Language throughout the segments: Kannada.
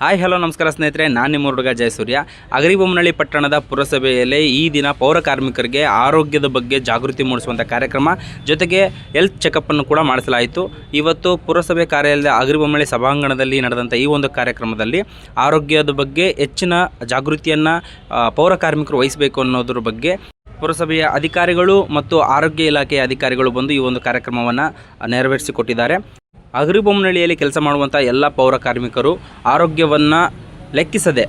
ಹಾಯ್ ಹಲೋ ನಮಸ್ಕಾರ ಸ್ನೇಹಿತರೆ, ನಾನು ನಿಮ್ಮ ಹುಡುಗ ಜಯಸೂರ್ಯ. ಅಗರಿಬೊಮ್ಮನಹಳ್ಳಿ ಪಟ್ಟಣದ ಪುರಸಭೆಯಲ್ಲಿ ಈ ದಿನ ಪೌರ ಕಾರ್ಮಿಕರಿಗೆ ಆರೋಗ್ಯದ ಬಗ್ಗೆ ಜಾಗೃತಿ ಮೂಡಿಸುವಂಥ ಕಾರ್ಯಕ್ರಮ ಜೊತೆಗೆ ಹೆಲ್ತ್ ಚೆಕಪ್ಪನ್ನು ಕೂಡ ಮಾಡಿಸಲಾಯಿತು. ಇವತ್ತು ಪುರಸಭೆ ಕಾರ್ಯಾಲಯದ ಅಗರಿಬೊಮ್ಮನಹಳ್ಳಿ ಸಭಾಂಗಣದಲ್ಲಿ ನಡೆದಂಥ ಈ ಒಂದು ಕಾರ್ಯಕ್ರಮದಲ್ಲಿ ಆರೋಗ್ಯದ ಬಗ್ಗೆ ಹೆಚ್ಚಿನ ಜಾಗೃತಿಯನ್ನು ಪೌರ ಕಾರ್ಮಿಕರು ವಹಿಸಬೇಕು ಅನ್ನೋದ್ರ ಬಗ್ಗೆ ಪುರಸಭೆಯ ಅಧಿಕಾರಿಗಳು ಮತ್ತು ಆರೋಗ್ಯ ಇಲಾಖೆಯ ಅಧಿಕಾರಿಗಳು ಬಂದು ಈ ಒಂದು ಕಾರ್ಯಕ್ರಮವನ್ನು ನೆರವೇರಿಸಿಕೊಟ್ಟಿದ್ದಾರೆ. ಅಗರಿಬೊಮ್ಮನಹಳ್ಳಿಯಲ್ಲಿ ಕೆಲಸ ಮಾಡುವಂಥ ಎಲ್ಲ ಪೌರ ಕಾರ್ಮಿಕರು ಆರೋಗ್ಯವನ್ನು ಲೆಕ್ಕಿಸದೆ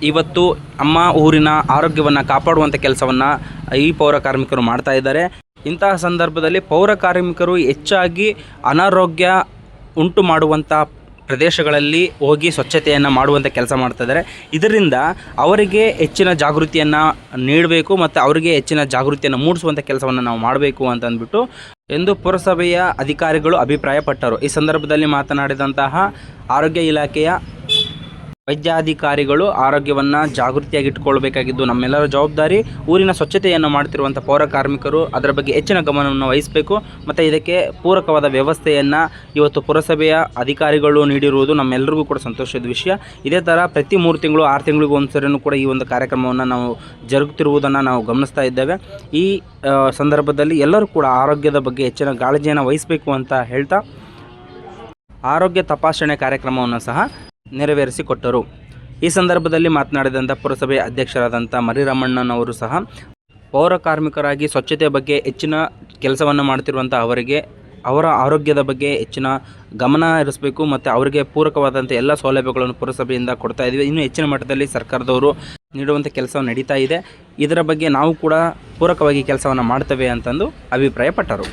ಇವತ್ತು ನಮ್ಮ ಊರಿನ ಆರೋಗ್ಯವನ್ನು ಕಾಪಾಡುವಂಥ ಕೆಲಸವನ್ನು ಈ ಪೌರ ಕಾರ್ಮಿಕರು ಮಾಡ್ತಾ ಇದ್ದಾರೆ. ಇಂತಹ ಸಂದರ್ಭದಲ್ಲಿ ಪೌರ ಕಾರ್ಮಿಕರು ಹೆಚ್ಚಾಗಿ ಅನಾರೋಗ್ಯ ಉಂಟು ಮಾಡುವಂಥ ಪ್ರದೇಶಗಳಲ್ಲಿ ಹೋಗಿ ಸ್ವಚ್ಛತೆಯನ್ನು ಮಾಡುವಂಥ ಕೆಲಸ ಮಾಡ್ತಿದ್ದಾರೆ. ಇದರಿಂದ ಅವರಿಗೆ ಹೆಚ್ಚಿನ ಜಾಗೃತಿಯನ್ನು ನೀಡಬೇಕು ಮತ್ತು ಅವರಿಗೆ ಹೆಚ್ಚಿನ ಜಾಗೃತಿಯನ್ನು ಮೂಡಿಸುವಂಥ ಕೆಲಸವನ್ನು ನಾವು ಮಾಡಬೇಕು ಅಂತಂದ್ಬಿಟ್ಟು ಎಂದು ಪುರಸಭೆಯ ಅಧಿಕಾರಿಗಳು ಅಭಿಪ್ರಾಯಪಟ್ಟರು. ಈ ಸಂದರ್ಭದಲ್ಲಿ ಮಾತನಾಡಿದಂತಹ ಆರೋಗ್ಯ ಇಲಾಖೆಯ ವೈದ್ಯಾಧಿಕಾರಿಗಳು ಆರೋಗ್ಯವನ್ನು ಜಾಗೃತಿಯಾಗಿಟ್ಟುಕೊಳ್ಬೇಕಾಗಿದ್ದು ನಮ್ಮೆಲ್ಲರ ಜವಾಬ್ದಾರಿ. ಊರಿನ ಸ್ವಚ್ಛತೆಯನ್ನು ಮಾಡ್ತಿರುವಂಥ ಪೌರ ಕಾರ್ಮಿಕರು ಅದರ ಬಗ್ಗೆ ಹೆಚ್ಚಿನ ಗಮನವನ್ನು ವಹಿಸಬೇಕು ಮತ್ತು ಇದಕ್ಕೆ ಪೂರಕವಾದ ವ್ಯವಸ್ಥೆಯನ್ನು ಇವತ್ತು ಪುರಸಭೆಯ ಅಧಿಕಾರಿಗಳು ನೀಡಿರುವುದು ನಮ್ಮೆಲ್ಲರಿಗೂ ಕೂಡ ಸಂತೋಷದ ವಿಷಯ. ಇದೇ ಥರ ಪ್ರತಿ 3 ತಿಂಗಳು 6 ತಿಂಗಳಿಗೂ ಒಂದ್ಸರಿನೂ ಕೂಡ ಈ ಒಂದು ಕಾರ್ಯಕ್ರಮವನ್ನು ನಾವು ಜರುಗುತ್ತಿರುವುದನ್ನು ನಾವು ಗಮನಿಸ್ತಾ ಇದ್ದೇವೆ. ಈ ಸಂದರ್ಭದಲ್ಲಿ ಎಲ್ಲರೂ ಕೂಡ ಆರೋಗ್ಯದ ಬಗ್ಗೆ ಹೆಚ್ಚಿನ ಕಾಳಜಿಯನ್ನು ವಹಿಸಬೇಕು ಅಂತ ಹೇಳ್ತಾ ಆರೋಗ್ಯ ತಪಾಸಣೆ ಕಾರ್ಯಕ್ರಮವನ್ನು ಸಹ ನೆರವೇರಿಸಿಕೊಟ್ಟರು. ಈ ಸಂದರ್ಭದಲ್ಲಿ ಮಾತನಾಡಿದಂಥ ಪುರಸಭೆ ಅಧ್ಯಕ್ಷರಾದಂಥ ಮರಿರಾಮಣ್ಣನವರು ಸಹ ಪೌರ ಕಾರ್ಮಿಕರಾಗಿ ಸ್ವಚ್ಛತೆ ಬಗ್ಗೆ ಹೆಚ್ಚಿನ ಕೆಲಸವನ್ನು ಮಾಡ್ತಿರುವಂಥ ಅವರಿಗೆ ಅವರ ಆರೋಗ್ಯದ ಬಗ್ಗೆ ಹೆಚ್ಚಿನ ಗಮನ ಹರಿಸಬೇಕು ಮತ್ತು ಅವರಿಗೆ ಪೂರಕವಾದಂಥ ಎಲ್ಲ ಸೌಲಭ್ಯಗಳನ್ನು ಪುರಸಭೆಯಿಂದ ಕೊಡ್ತಾ ಇದ್ದೀವಿ. ಇನ್ನೂ ಹೆಚ್ಚಿನ ಮಟ್ಟದಲ್ಲಿ ಸರ್ಕಾರದವರು ನೀಡುವಂಥ ಕೆಲಸ ನಡೀತಾ ಇದೆ. ಇದರ ಬಗ್ಗೆ ನಾವು ಕೂಡ ಪೂರಕವಾಗಿ ಕೆಲಸವನ್ನು ಮಾಡ್ತೇವೆ ಅಂತಂದು ಅಭಿಪ್ರಾಯಪಟ್ಟರು.